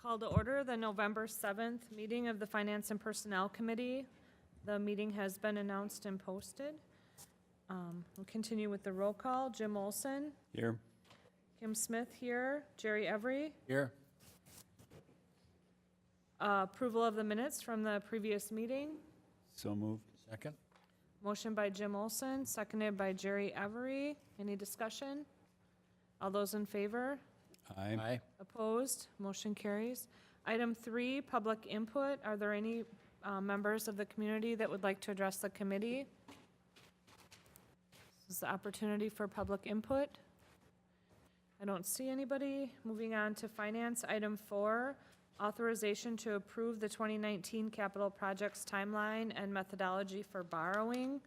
Call to order the November 7th meeting of the Finance and Personnel Committee. The meeting has been announced and posted. We'll continue with the roll call. Jim Olson, Here. Kim Smith here, Jerry Every. Here. Approval of the minutes from the previous meeting. So moved. Second? Motion by Jim Olson, seconded by Jerry Every. Any discussion? All those in favor? Aye. Opposed? Motion carries. Item 3, public input. Are there any members of the community that would like to address the committee? This is the opportunity for public input. I don't see anybody. Moving on to finance. Item 4, authorization to approve the 2019 capital projects timeline and methodology for borrowing.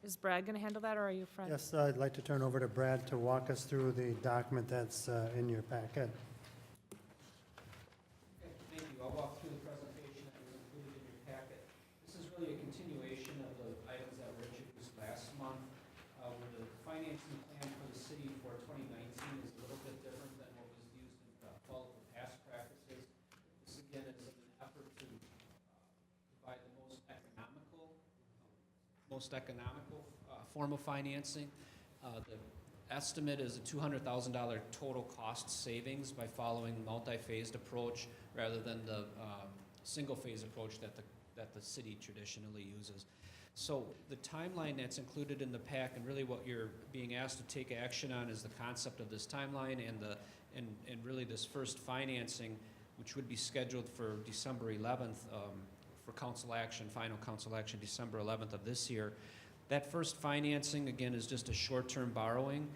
Is Brad going to handle that, or are you, Fred? Yes, I'd like to turn over to Brad to walk us through the document that's in your packet. Okay, thank you. I'll walk through the presentation that was included in your packet. This is really a continuation of the items that were introduced last month, where the financing plan for the city for 2019 is a little bit different than what was used in follow the past practices. This again is an effort to provide the most economical form of financing. The estimate is a $200,000 total cost savings by following multi-phased approach rather than the single-phase approach that the city traditionally uses. So the timeline that's included in the pack, and really what you're being asked to take action on, is the concept of this timeline and really this first financing, which would be scheduled for December 11th for council action, final council action, December 11th of this year. That first financing, again, is just a short-term borrowing,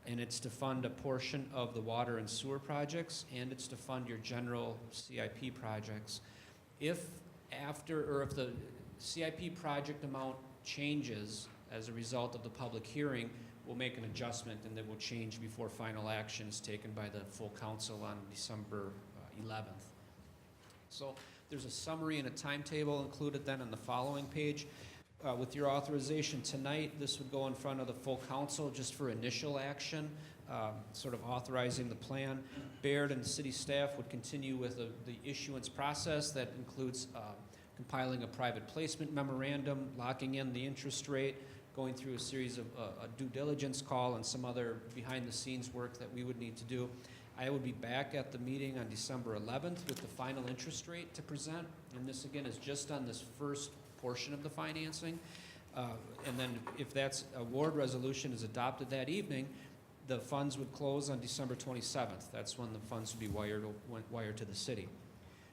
and it's to fund a portion of the water and sewer projects, and it's to fund your general CIP projects. If the CIP project amount changes as a result of the public hearing, we'll make an adjustment, and then we'll change before final action is taken by the full council on December 11th. So there's a summary and a timetable included then on the following page. With your authorization tonight, this would go in front of the full council just for initial action, sort of authorizing the plan. Baird and city staff would continue with the issuance process that includes compiling a private placement memorandum, locking in the interest rate, going through a series of a due diligence call and some other behind-the-scenes work that we would need to do. I would be back at the meeting on December 11th with the final interest rate to present, and this again is just on this first portion of the financing. And then if that award resolution is adopted that evening, the funds would close on December 27th. That's when the funds would be wired to the city.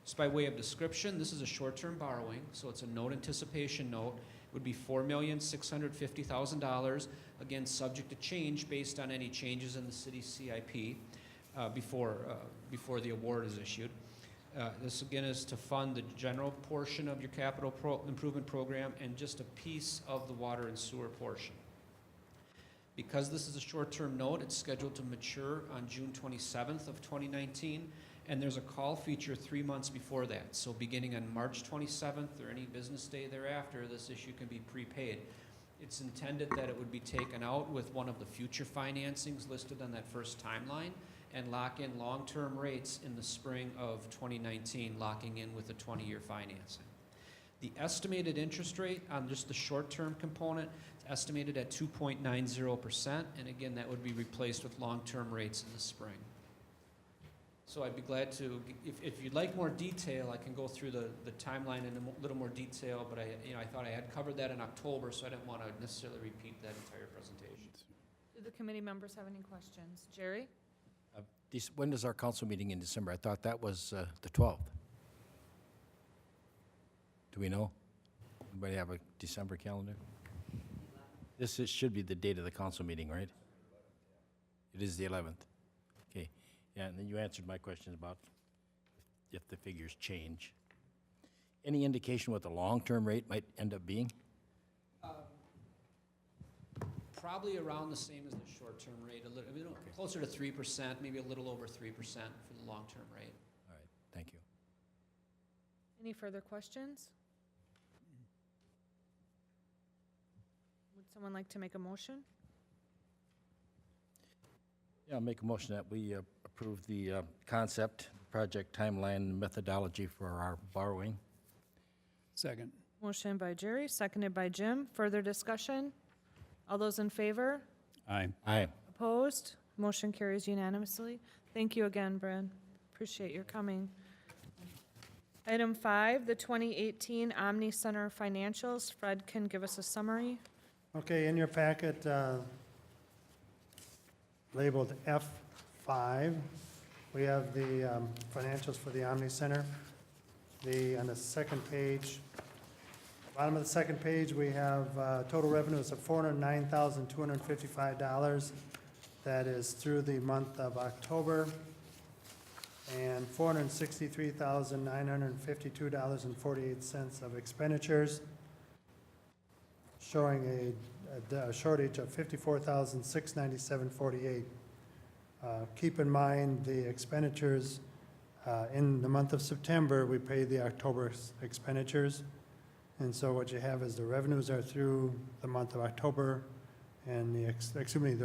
Just by way of description, this is a short-term borrowing, so it's a note anticipation note. It would be $4,650,000, again, subject to change based on any changes in the city's CIP before the award is issued. This again is to fund the general portion of your capital improvement program and just a piece of the water and sewer portion. Because this is a short-term note, it's scheduled to mature on June 27th of 2019, and there's a call feature 3 months before that. So beginning on March 27th or any business day thereafter, this issue can be prepaid. It's intended that it would be taken out with one of the future financings listed on that first timeline, and lock in long-term rates in the spring of 2019, locking in with a 20-year financing. The estimated interest rate on just the short-term component is estimated at 2.90%, and again, that would be replaced with long-term rates in the spring. So I'd be glad to, if you'd like more detail, I can go through the timeline in a little more detail, but I thought I had covered that in October, so I didn't want to necessarily repeat that entire presentation. Do the committee members have any questions? Jerry? When does our council meeting in December? I thought that was the 12th. Do we know? Anybody have a December calendar? Should be the date of the council meeting, right? It is the 11th. Okay. Yeah, and then you answered my questions about if the figures change. Any indication what the long-term rate might end up being? Probably around the same as the short-term rate, a little closer to 3%, maybe a little over 3% for the long-term rate. All right, thank you. Any further questions? Would someone like to make a motion? Yeah, I'll make a motion that we approve the concept project timeline and methodology for our borrowing. Second. Motion by Jerry, seconded by Jim. Further discussion? All those in favor? Aye. Aye. Opposed? Motion carries unanimously. Thank you again, Brad. Appreciate your coming. Item 5, the 2018 Omni Center financials. Fred can give us a summary. Okay, in your packet, labeled F5, we have the financials for the Omni Center. On the second page, bottom of the second page, we have total revenues of $409,255. That is through the month of October, and $463,952.48 of expenditures, showing a shortage of $54,697.48. Keep in mind, the expenditures, in the month of September, we pay the October expenditures. And so what you have is the revenues are through the month of October, and the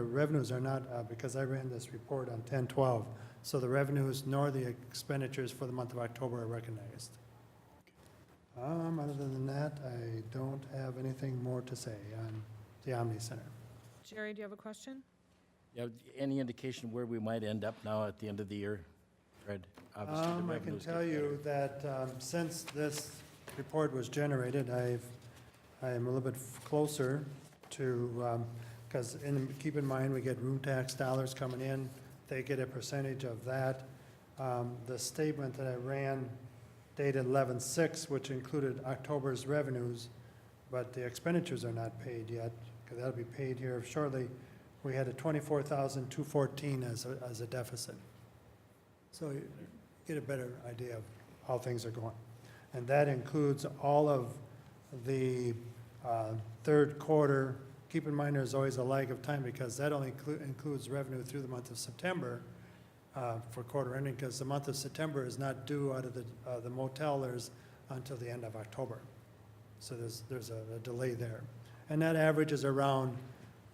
revenues are not, because I ran this report on 10/12, so the revenues nor the expenditures for the month of October are recognized. Other than that, I don't have anything more to say on the Omni Center. Jerry, do you have a question? Yeah, any indication where we might end up now at the end of the year, Fred? Obviously, the I can revenues tell get you that since this report was generated, I am a little bit closer to, because keep in mind, we get room tax dollars coming in. They get a percentage of that. The statement that I ran dated 11/6, which included October's revenues, but the expenditures are not paid yet, because that'll be paid here shortly. We had a $24,214 as a deficit. So you get a better idea of how things are going. And that includes all of the third quarter. Keep in mind, there's always a lag of time, because that only includes revenue through the month of September for quarter ending, because the month of September is not due out of the motelers until the end of October. So there's a delay there. And that averages around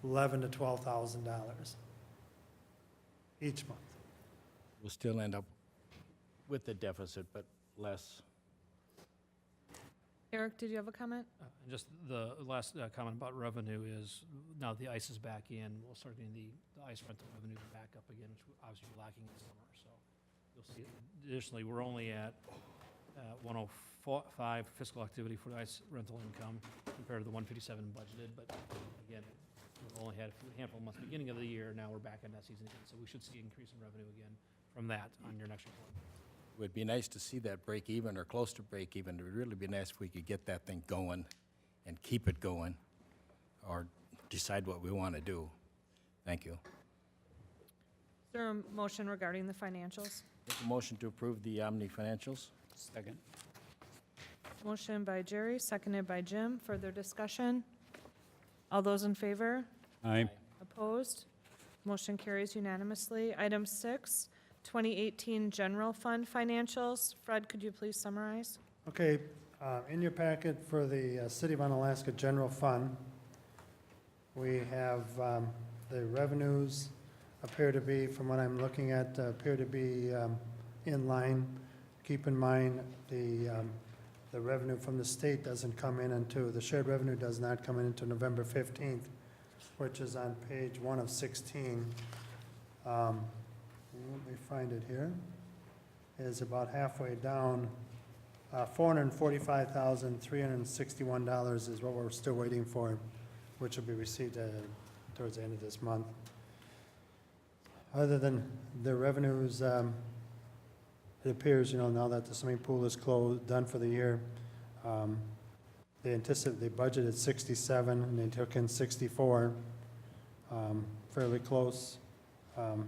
$11,000 to $12,000 each month. We'll still end up with the deficit, but less. Eric, did you have a comment? Just the last comment about revenue is, now that the ice is back in, we'll start getting the ice rental revenue back up again, which obviously we're lacking in the summer, so you'll see. Additionally, we're only at 105 fiscal activity for the ice rental income compared to the 157 budgeted, but again, we've only had a handful of months beginning of the year, now we're back in that season again, so we should see an increase in revenue again from that on your next report. It would be nice to see that break even or close to break even. It would really be nice if we could get that thing going and keep it going, or decide what we want to do. Thank you. Is there a motion regarding the financials? Make a motion to approve the Omni financials? Second. Motion by Jerry, seconded by Jim. Further discussion? All those in favor? Aye. Opposed? Motion carries unanimously. Item 6, 2018 General Fund financials. Fred, could you please summarize? Okay, in your packet for the City of Onalaska General Fund, we have the revenues appear to be, from what I'm looking at, appear to be in line. Keep in mind, the revenue from the state doesn't come in until, the shared revenue does not come in until November 15th, which is on page 1 of 16. Let me find it here. It is about halfway down. $445,361 is what we're still waiting for, which will be received towards the end of this month. Other than the revenues, it appears, now that the swimming pool is closed, done for the year, they budgeted 67, and they took in 64, fairly close.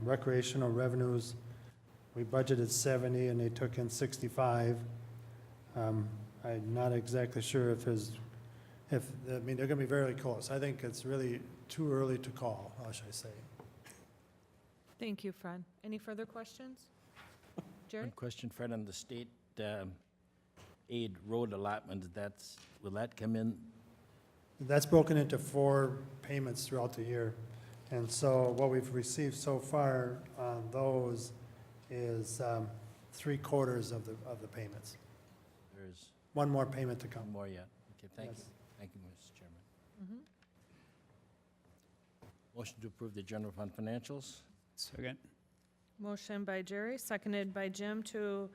Recreational revenues, we budgeted 70, and they took in 65. I'm not exactly sure they're gonna be very close. I think it's really too early to call, how should I say. Thank you, Fred. Any further questions? Jerry? One question, Fred, on the state aid road allotment, will that come in? That's broken into 4 payments throughout the year. And so what we've received so far on those is 3/4 of the payments. There's One more payment to come. one more yet. Okay, thank you. Yes. Thank you, Mr. Chairman. Mhm. Motion to approve the general fund financials? Second. Motion by Jerry, seconded by Jim to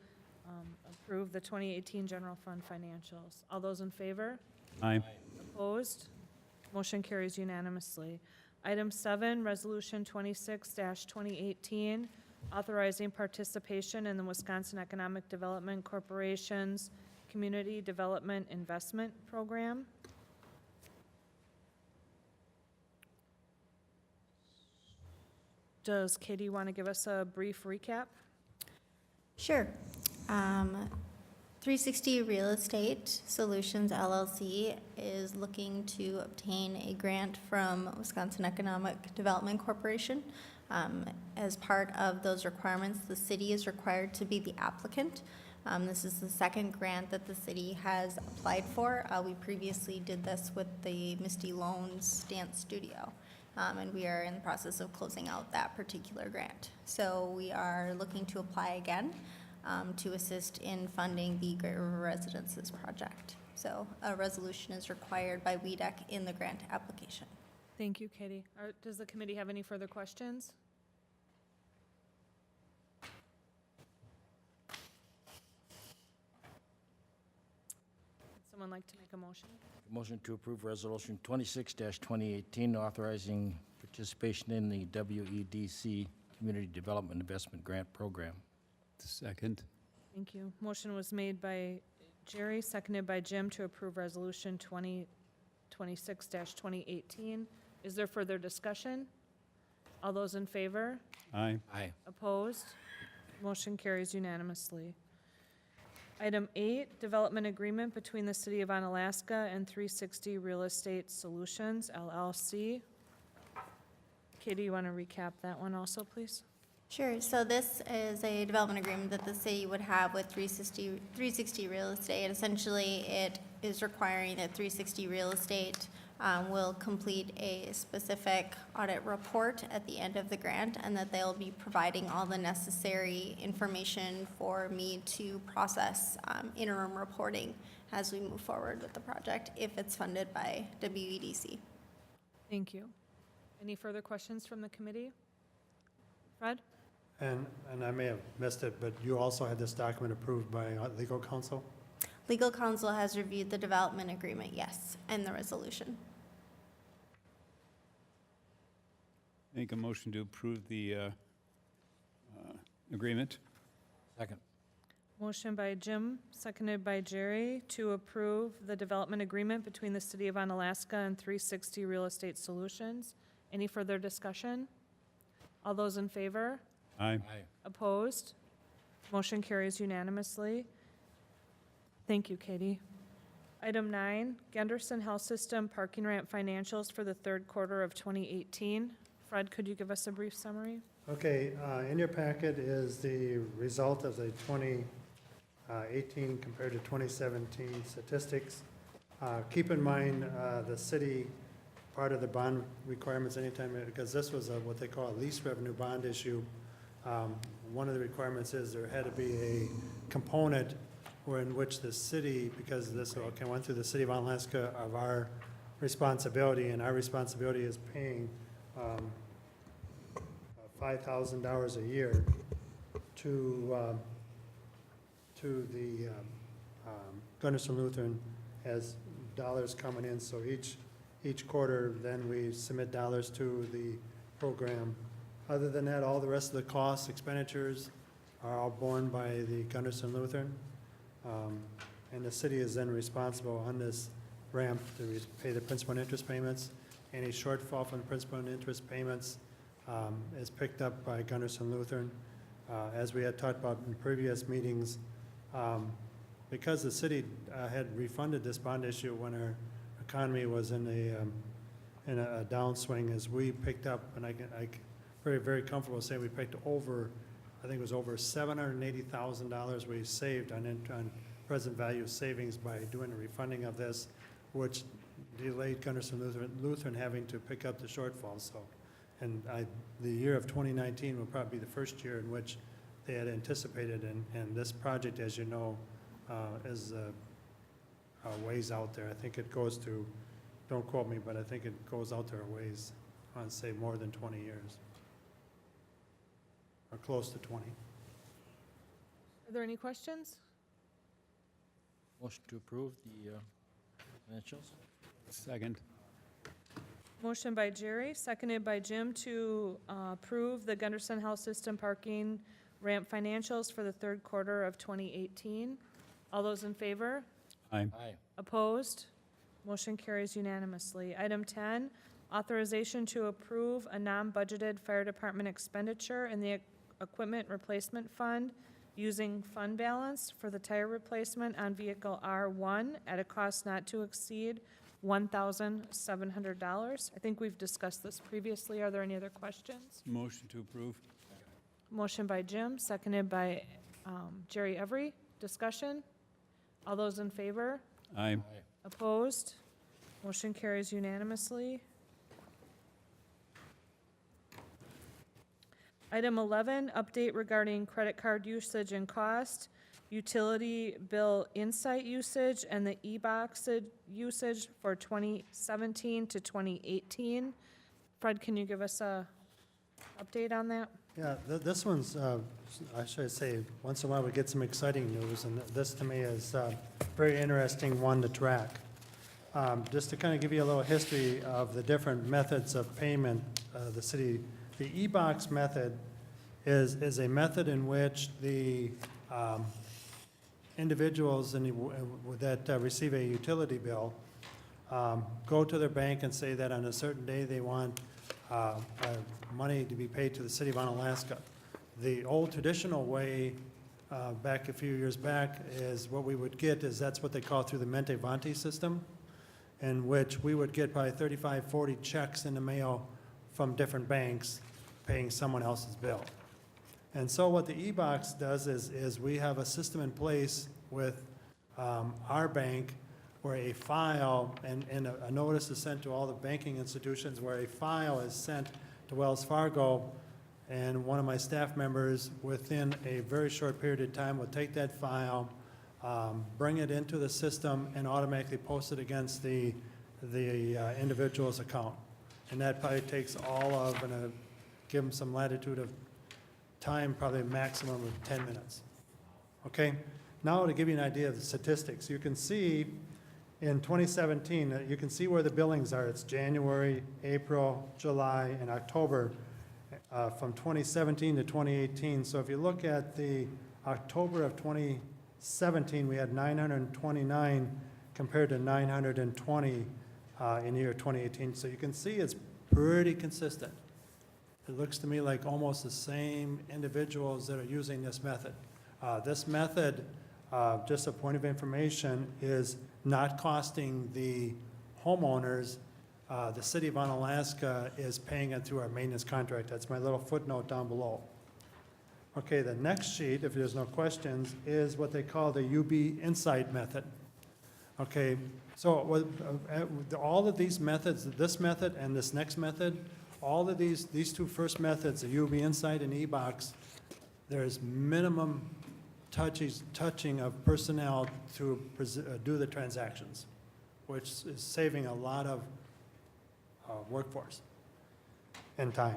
approve the 2018 general fund financials. All those in favor? Aye. Opposed? Motion carries unanimously. Item 7, Resolution 26-2018, authorizing participation in the Wisconsin Economic Development Corporation's Community Development Investment Program. Does Katie want to give us a brief recap? Sure. 360 Real Estate Solutions LLC is looking to obtain a grant from Wisconsin Economic Development Corporation. As part of those requirements, the city is required to be the applicant. This is the second grant that the city has applied for. We previously did this with the Misty Loans Dance Studio. And we are in the process of closing out that particular grant. So we are looking to apply again to assist in funding the Great River Residences project. So a resolution is required by WEDC in the grant application. Thank you, Katie. Does the committee have any further questions? Would someone like to make a motion? Motion to approve Resolution 26-2018, authorizing participation in the WEDC Community Development Investment Grant Program. Second. Thank you. Motion was made by Jerry, seconded by Jim to approve Resolution 2026-2018. Is there further discussion? All those in favor? Aye. Aye. Opposed? Motion carries unanimously. Item 8, development agreement between the City of Onalaska and 360 Real Estate Solutions, LLC. Katie, you want to recap that one also, please? Sure. So this is a development agreement that the city would have with 360 Real Estate. Essentially, it is requiring that 360 Real Estate will complete a specific audit report at the end of the grant, and that they'll be providing all the necessary information for me to process interim reporting as we move forward with the project, if it's funded by WEDC. Thank you. Any further questions from the committee? Fred? And I may have missed it, but you also had this document approved by legal counsel? Legal counsel has reviewed the development agreement, yes, and the resolution. Make a motion to approve the agreement. Second. Motion by Jim, seconded by Jerry, to approve the development agreement between the City of Onalaska and 360 Real Estate Solutions. Any further discussion? All those in favor? Aye. Aye. Opposed? Motion carries unanimously. Thank you, Katie. Item 9, Genderson Health System parking ramp financials for the third quarter of 2018. Fred, could you give us a brief summary? Okay, in your packet is the result of the 2018 compared to 2017 statistics. Keep in mind, the city, part of the bond requirements anytime, because this was what they call a lease revenue bond issue. One of the requirements is there had to be a component in which the city, because this went through the City of Onalaska, of our responsibility, and our responsibility is paying $5,000 a year to the Gunderson Lutheran as dollars coming in. So each quarter, then we submit dollars to the program. Other than that, all the rest of the costs, expenditures are all borne by the Gunderson Lutheran. And the city is then responsible on this ramp to pay the principal and interest payments. Any shortfall from the principal and interest payments is picked up by Gunderson Lutheran. As we had talked about in previous meetings, because the city had refunded this bond issue when our economy was in a downswing, as we picked up, and I very, very comfortable saying we picked over, I think it was over $780,000 we saved on present value savings by doing the refunding of this, which delayed Gunderson Lutheran having to pick up the shortfall. So, and the year of 2019 will probably be the first year in which they had anticipated, and this project, as you know, is a ways out there. I think it goes to, don't quote me, but I think it goes out there a ways, I want to say more than 20 years, or close to 20. Are there any questions? Motion to approve the financials? Second. Motion by Jerry, seconded by Jim to approve the Gunderson Health System parking ramp financials for the third quarter of 2018. All those in favor? Aye. Aye. Opposed? Motion carries unanimously. Item 10, authorization to approve a non-budgeted fire department expenditure in the equipment replacement fund using fund balance for the tire replacement on vehicle R1 at a cost not to exceed $1,700. I think we've discussed this previously. Are there any other questions? Motion to approve. Motion by Jim, seconded by Jerry Every. Discussion? All those in favor? Aye. Opposed? Motion carries unanimously. Item 11, update regarding credit card usage and cost, utility bill insight usage, and the e-box usage for 2017 to 2018. Fred, can you give us a update on that? Yeah, this one's, I should say, once in a while we get some exciting news, and this to me is a very interesting one to track. Just to kind of give you a little history of the different methods of payment, the e-box method is a method in which the individuals that receive a utility bill go to their bank and say that on a certain day they want money to be paid to the city of Onalaska. The old traditional way, back a few years back, is what we would get is that's what they call through the Mente Vante system, in which we would get probably 35, 40 checks in the mail from different banks paying someone else's bill. And so what the e-box does is we have a system in place with our bank where a file and a notice is sent to all the banking institutions where a file is sent to Wells Fargo, and one of my staff members within a very short period of time will take that file, bring it into the system, and automatically post it against the individual's account. And that probably takes all of, and give them some latitude of time, probably a maximum of 10 minutes. Okay? Now to give you an idea of the statistics, you can see in 2017, you can see where the billings are. It's January, April, July, and October from 2017 to 2018. So if you look at the October of 2017, we had 929 compared to 920 in the year 2018. So you can see it's pretty consistent. It looks to me like almost the same individuals that are using this method. This method, just a point of information, is not costing the homeowners. The city of Onalaska is paying it through our maintenance contract. That's my little footnote down below. Okay, the next sheet, if there's no questions, is what they call the UB Insight method. Okay, so all of these methods, this method and this next method, all of these two first methods, the UB Insight and e-box, there's minimum touching of personnel to do the transactions, which is saving a lot of workforce and time.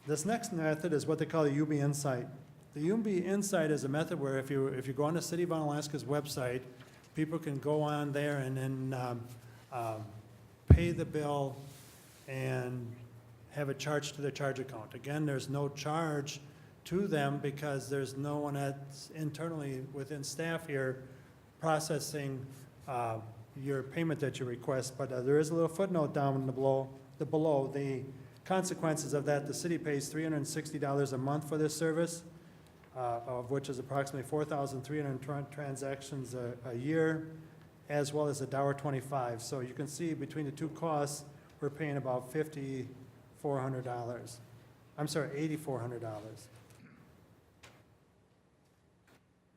This next method is what they call the UB Insight. The UB Insight is a method where if you go on the City of Onalaska's website, people can go on there and then pay the bill and have it charged to their charge account. Again, there's no charge to them because there's no one that's internally within staff here processing your payment that you request. But there is a little footnote down below. The consequences of that, the city pays $360 a month for this service, of which is approximately 4,300 transactions a year, as well as $1.25. So you can see between the two costs, we're paying about $8,400.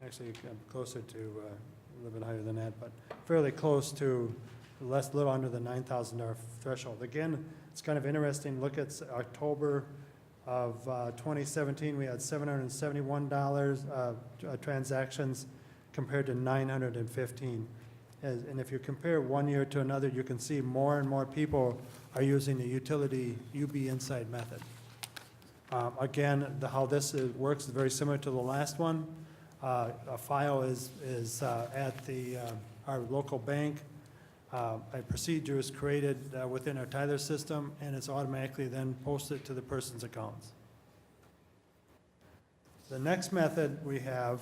Actually, I'm closer to a little bit higher than that, but fairly close to little under the $9,000 threshold. Again, it's kind of interesting. Look at October of 2017, we had $771 transactions compared to 915. And if you compare one year to another, you can see more and more people are using the utility UB Insight method. Again, how this works is very similar to the last one. A file is at our local bank. A procedure is created within our Tyler system, and it's automatically then posted to the person's accounts. The next method we have,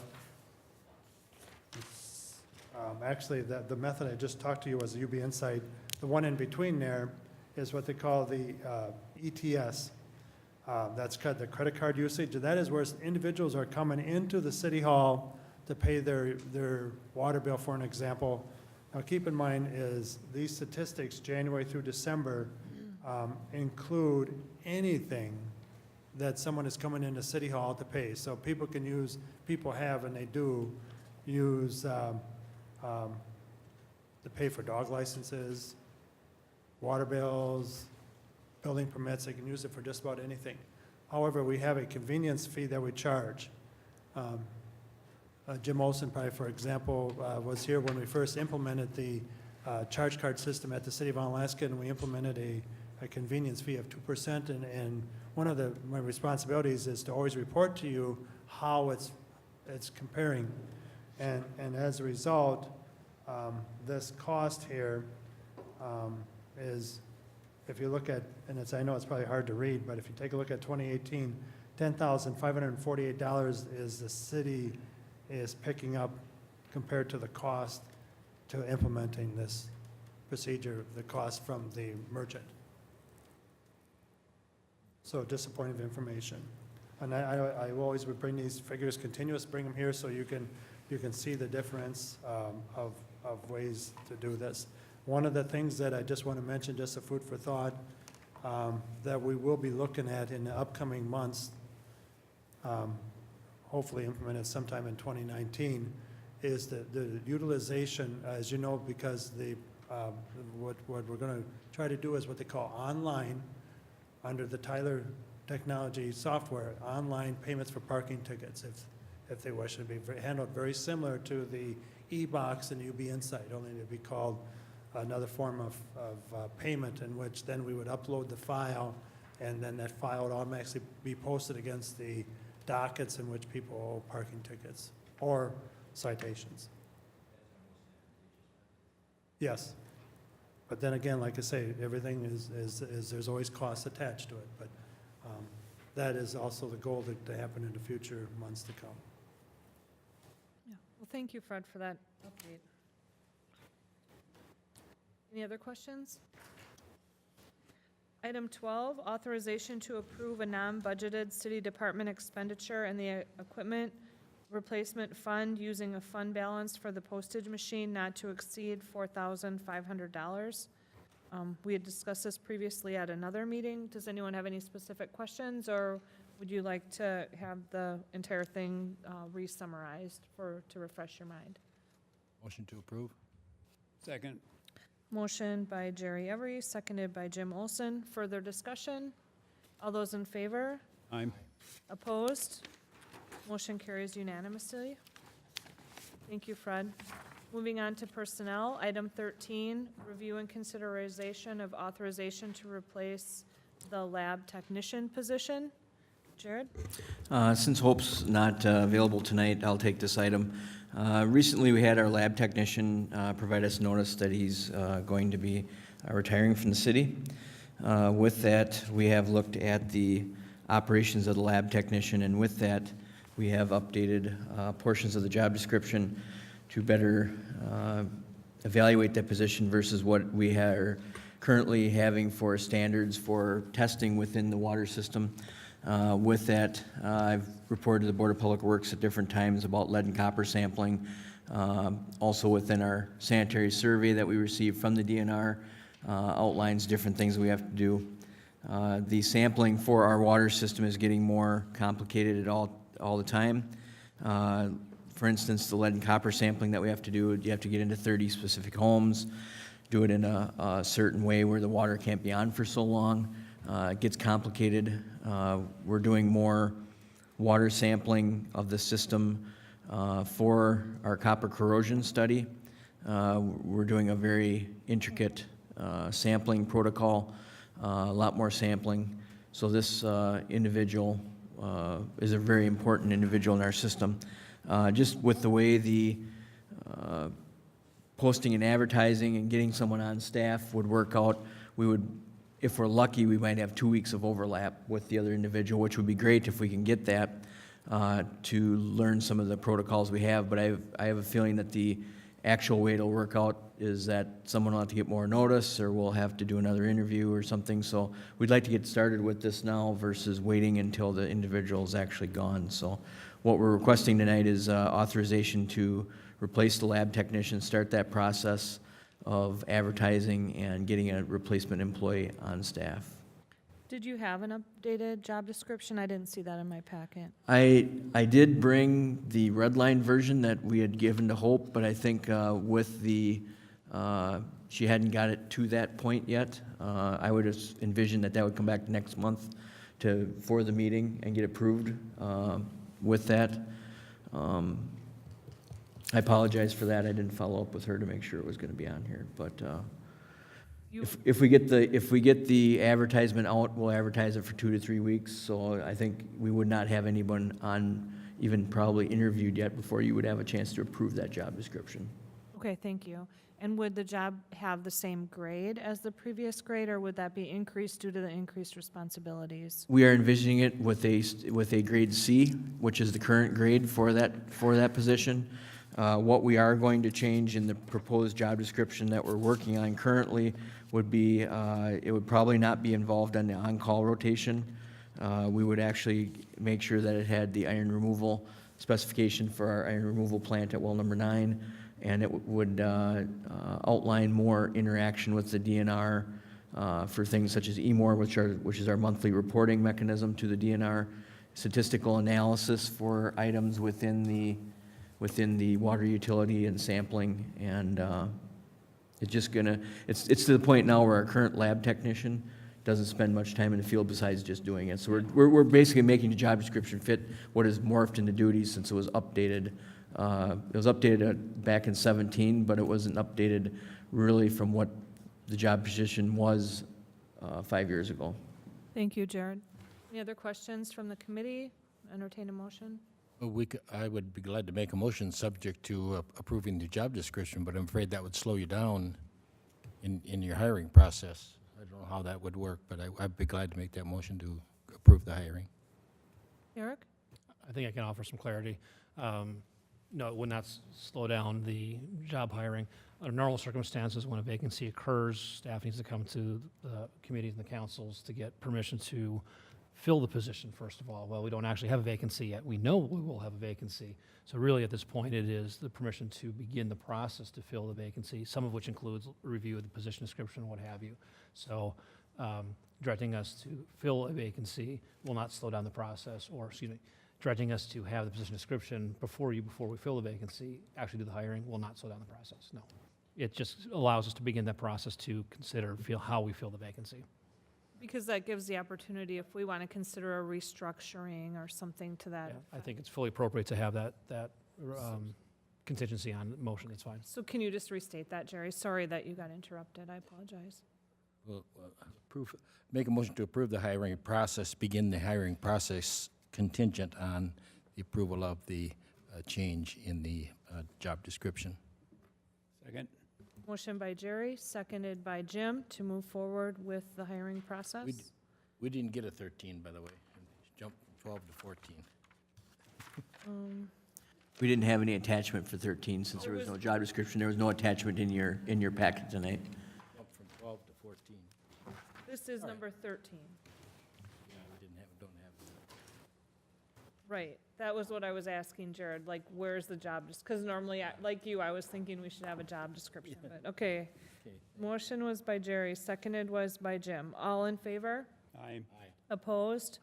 actually, the method I just talked to you was UB Insight. The one in between there is what they call the ETS. That's the credit card usage. That is where individuals are coming into the city hall to pay their water bill, for an example. Now, keep in mind is these statistics, January through December, include anything that someone is coming into City Hall to pay. So people have, and they do, use to pay for dog licenses, water bills, building permits. They can use it for just about anything. However, we have a convenience fee that we charge. Jim Olson, probably for example, was here when we first implemented the charge card system at the City of Onalaska, and we implemented a convenience fee of 2%. And one of my responsibilities is to always report to you how it's comparing. And as a result, this cost here is, if you look at, and I know it's probably hard to read, but if you take a look at 2018, $10,548 is the city is picking up compared to the cost to implementing this procedure, the cost from the merchant. So disappointing information. And I always would bring these figures continuous, bring them here so you can see the difference of ways to do this. One of the things that I just want to mention, just a food for thought, that we will be looking at in the upcoming months, hopefully implemented sometime in 2019, is the utilization, as you know, because what we're going to try to do is what they call online, under the Tyler technology software, online payments for parking tickets, if they wish to be handled very similar to the e-box and UB Insight, only to be called another form of payment, in which then we would upload the file, and then that file would automatically be posted against the dockets in which people owe parking tickets or citations. Yes. But then again, like I say, everything is there's always costs attached to it. But that is also the goal to happen in the future months to come. Yeah. Well, thank you, Fred, for that update. Any other questions? Item 12, authorization to approve a non-budgeted city department expenditure in the equipment replacement fund using a fund balance for the postage machine not to exceed $4,500. We had discussed this previously at another meeting. Does anyone have any specific questions, or would you like to have the entire thing re-summarized to refresh your mind? Motion to approve? Second. Motion by Jerry Every, seconded by Jim Olson. Further discussion? All those in favor? Aye. Opposed? Motion carries unanimously. Thank you, Fred. Moving on to personnel, item 13, review and consideration of authorization to replace the lab technician position. Jared? Since Hope's not available tonight, I'll take this item. Recently, we had our lab technician provide us notice that he's going to be retiring from the city. With that, we have looked at the operations of the lab technician, and with that, we have updated portions of the job description to better evaluate that position versus what we are currently having for standards for testing within the water system. With that, I've reported to the Board of Public Works at different times about lead and copper sampling. Also within our sanitary survey that we received from the DNR outlines different things we have to do. The sampling for our water system is getting more complicated all the time. For instance, the lead and copper sampling that we have to do, you have to get into 30 specific homes, do it in a certain way where the water can't be on for so long. It gets complicated. We're doing more water sampling of the system for our copper corrosion study. We're doing a very intricate sampling protocol, a lot more sampling. So this individual is a very important individual in our system. Just with the way the posting and advertising and getting someone on staff would work out, we would, if we're lucky, we might have 2 weeks of overlap with the other individual, which would be great if we can get that to learn some of the protocols we have. But I have a feeling that the actual way it'll work out is that someone will have to get more notice, or we'll have to do another interview or something. So we'd like to get started with this now versus waiting until the individual is actually gone. So what we're requesting tonight is authorization to replace the lab technician, start that process of advertising and getting a replacement employee on staff. Did you have an updated job description? I didn't see that in my packet. I did bring the red line version that we had given to Hope, but I think with the, she hadn't got it to that point yet. I would envision that would come back next month for the meeting and get approved with that. I apologize for that. I didn't follow up with her to make sure it was going to be on here, but if we get the advertisement out, we'll advertise it for 2 to 3 weeks. So I think we would not have anyone on, even probably interviewed yet, before you would have a chance to approve that job description. Okay, thank you. And would the job have the same grade as the previous grade, or would that be increased due to the increased responsibilities? We are envisioning it with a grade C, which is the current grade for that position. What we are going to change in the proposed job description that we're working on currently would be, it would probably not be involved in the on-call rotation. We would actually make sure that it had the iron removal specification for our iron removal plant at well number 9, and it would outline more interaction with the DNR for things such as EMOR, which is our monthly reporting mechanism to the DNR, statistical analysis for items within the water utility and sampling, and it's to the point now where our current lab technician doesn't spend much time in the field besides just doing it. So we're basically making the job description fit what is morphed into duties since it was updated. It was updated back in 17, but it wasn't updated really from what the job position was 5 years ago. Thank you, Jared. Any other questions from the committee? Entertain a motion. Well, I would be glad to make a motion subject to approving the job description, but I'm afraid that would slow you down in your hiring process. I don't know how that would work, but I'd be glad to make that motion to approve the hiring. Eric? I think I can offer some clarity. No, it would not slow down the job hiring. Under normal circumstances, when a vacancy occurs, staff needs to come to the committees and the councils to get permission to fill the position, first of all. Well, we don't actually have a vacancy yet. We know we will have a vacancy. So really, at this point, it is the permission to begin the process to fill the vacancy, some of which includes review of the position description, what have you. So directing us to fill a vacancy will not slow down the process, or, excuse me, directing us to have the position description before we fill the vacancy, actually do the hiring, will not slow down the process, no. It just allows us to begin that process to consider how we fill the vacancy. Because that gives the opportunity if we want to consider a restructuring or something to that. Yeah, I think it's fully appropriate to have that contingency on motion, that's fine. So can you just restate that, Jerry? Sorry that you got interrupted. I apologize. Well, make a motion to approve the hiring process, begin the hiring process contingent on the approval of the change in the job description. Second? Motion by Jerry, seconded by Jim to move forward with the hiring process. We didn't get a 13, by the way. Jumped from 12 to 14. We didn't have any attachment for 13 since there was no job description. There was no attachment in your packet tonight. Jumped from 12 to 14. This is number 13. Yeah, we don't have that. Right, that was what I was asking Jared, like, where's the job, because normally, like you, I was thinking we should have a job description, but, okay. Okay. Motion was by Jerry, seconded was by Jim. All in favor? Aye. Opposed?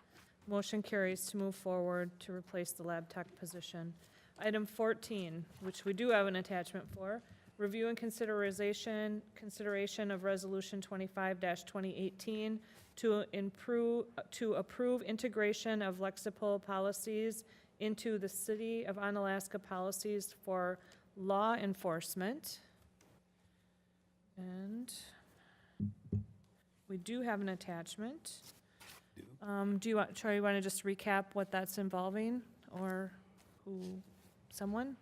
Motion carries to move forward to replace the lab tech position. Item 14, which we do have an attachment for, Review and consideration of Resolution 25-2018 to approve integration of Lexipol policies into the City of Onalaska policies for law enforcement. And we do have an attachment. Do you want, Troy, you want to just recap what that's involving, or someone?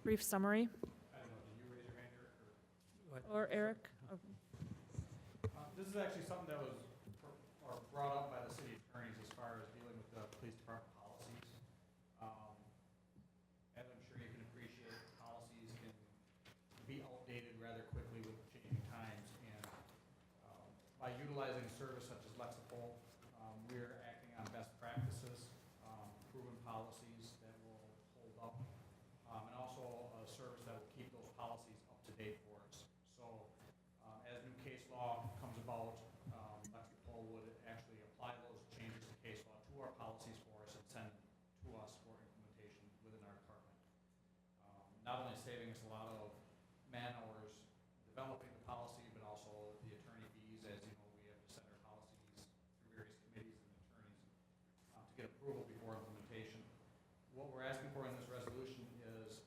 Brief summary? Or Eric? This is actually something that was brought up by the city attorneys as far as dealing with the police department policies. As I'm sure you can appreciate, policies can be outdated rather quickly with changing times, and by utilizing a service such as Lexipol, we're acting on best practices, proven policies that will hold up, and also a service that will keep those policies up to date for us. So as new case law comes about, Lexipol would actually apply those changes to case law to our policies for us and send it to us for implementation within our department. Not only saving us a lot of man hours developing the policy, but also the attorney fees. As you know, we have to send our policies through various committees and attorneys to get approval before implementation. What we're asking for in this resolution is,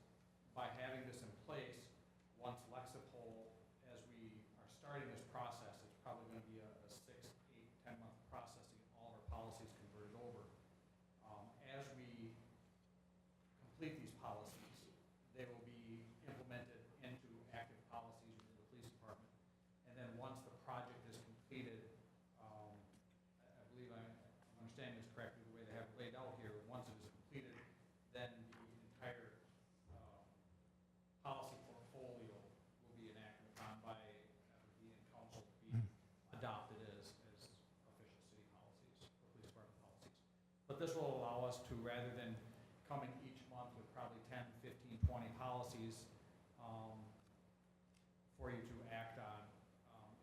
by having this in place, once Lexipol, as we are starting this process, it's probably going to be a 6, 8, 10-month process to get all of our policies converted over. As we complete these policies, they will be implemented into active policies within the police department. And then once the project is completed, I believe I'm understanding this correctly, the way they have it laid out here, once it is completed, then the entire policy portfolio will be enacted upon by the council to be adopted as official city policies, or police department policies. But this will allow us to, rather than coming each month with probably 10, 15, 20 policies for you to act on,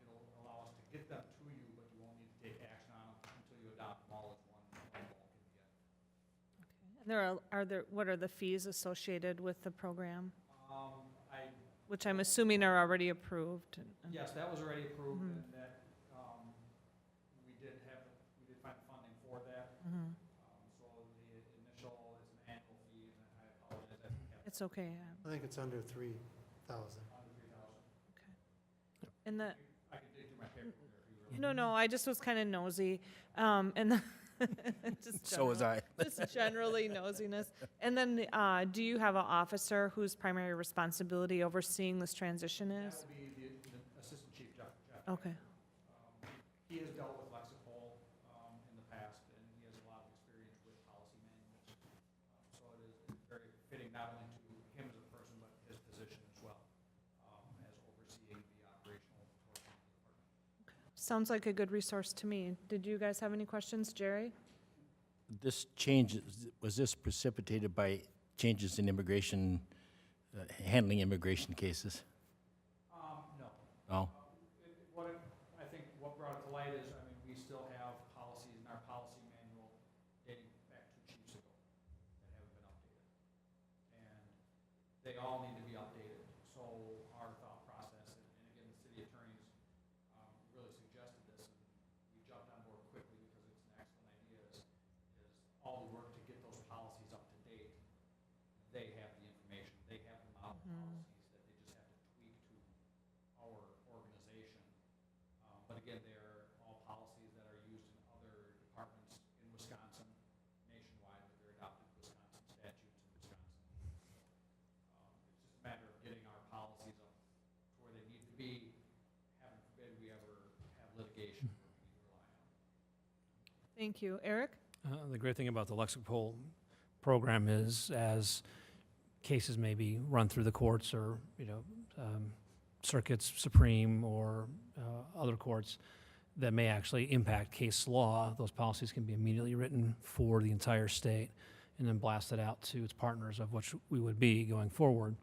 it'll allow us to get them to you, but you won't need to take action on them until you adopt them all as one bulk in the end. And what are the fees associated with the program, I which I'm assuming are already approved? Yes, that was already approved, and that, we did find funding for that. Mhm. So the initial is an annual fee, and I apologize, I think that's It's okay, yeah. I think it's under 3,000. under 3,000. And the, I can dig through my paperwork there if you really. no, I just was kind of nosy, and the, just So was general- I. just generally nosiness. And then, do you have an officer whose primary responsibility overseeing this transition That is? would be the assistant chief, Jeff. Okay. He has dealt with Lexipol in the past, and he has a lot of experience with policy manuals. So it is very fitting not only to him as a person, but his position as well, as overseeing the operational portion of the department. Sounds like a good resource to me. Did you guys have any questions, Jerry? This change, was this precipitated by changes in immigration, handling immigration cases? No. No? I think what brought it to light is, I mean, we still have policies in our policy manual dating back 2 chiefs ago that haven't been updated. And they all need to be updated. So our thought process, and again, the city attorneys really suggested this, and we jumped on board quickly because it's an excellent idea, is all the work to get those policies up to date. They have the information, they have the model policies that they just have to tweak to our organization. But again, they're all policies that are used in other departments in Wisconsin nationwide, but they're adopted Wisconsin statutes in Wisconsin. It's just a matter of getting our policies up to where they need to be. Heaven forbid we ever have litigation where we need to rely on. Thank you. Eric? The great thing about the Lexipol program is, as cases may be run through the courts or, circuits, Supreme, or other courts that may actually impact case law, those policies can be immediately written for the entire state and then blasted out to its partners, of which we would be going forward.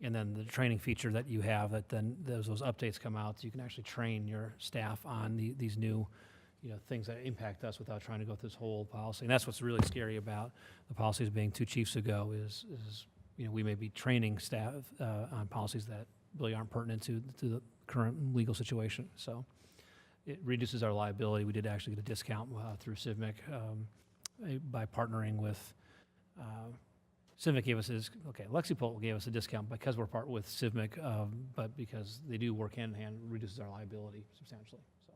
And then the training feature that you have, that then those updates come out, you can actually train your staff on these new things that impact us without trying to go through this whole policy. And that's what's really scary about the policies being 2 chiefs ago, is we may be training staff on policies that really aren't pertinent to the current legal situation. So it reduces our liability. We did actually get a discount through CIVMIC by partnering with, CIVMIC gave us Lexipol gave us a discount because we're part with CIVMIC, but because they do work hand in hand, it reduces our liability substantially. So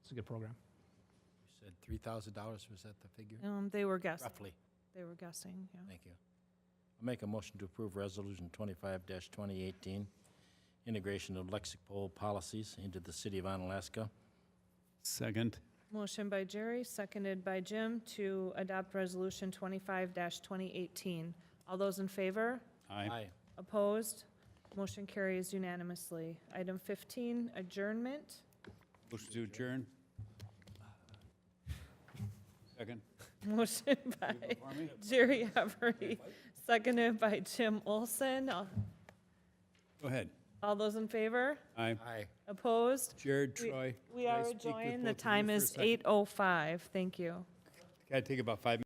it's a good program. You said $3,000, was that the figure? They were guessing. Roughly. They were guessing, yeah. Thank you. I'll make a motion to approve Resolution 25-2018, integration of Lexipol policies into the city of Onalaska. Second. Motion by Jerry, seconded by Jim to adopt Resolution 25-2018. All those in favor? Aye. Opposed? Motion carries unanimously. Item 15, adjournment. Motion to adjourn. Second. Motion by Jerry Everly, seconded by Jim Olson. Go ahead. All those in favor? Aye. Aye. Opposed? Jared, We- Troy. We Can I are speak with adjourned. both The of you time for a is second? 8:05. Thank you. Gotta take about 5 minutes.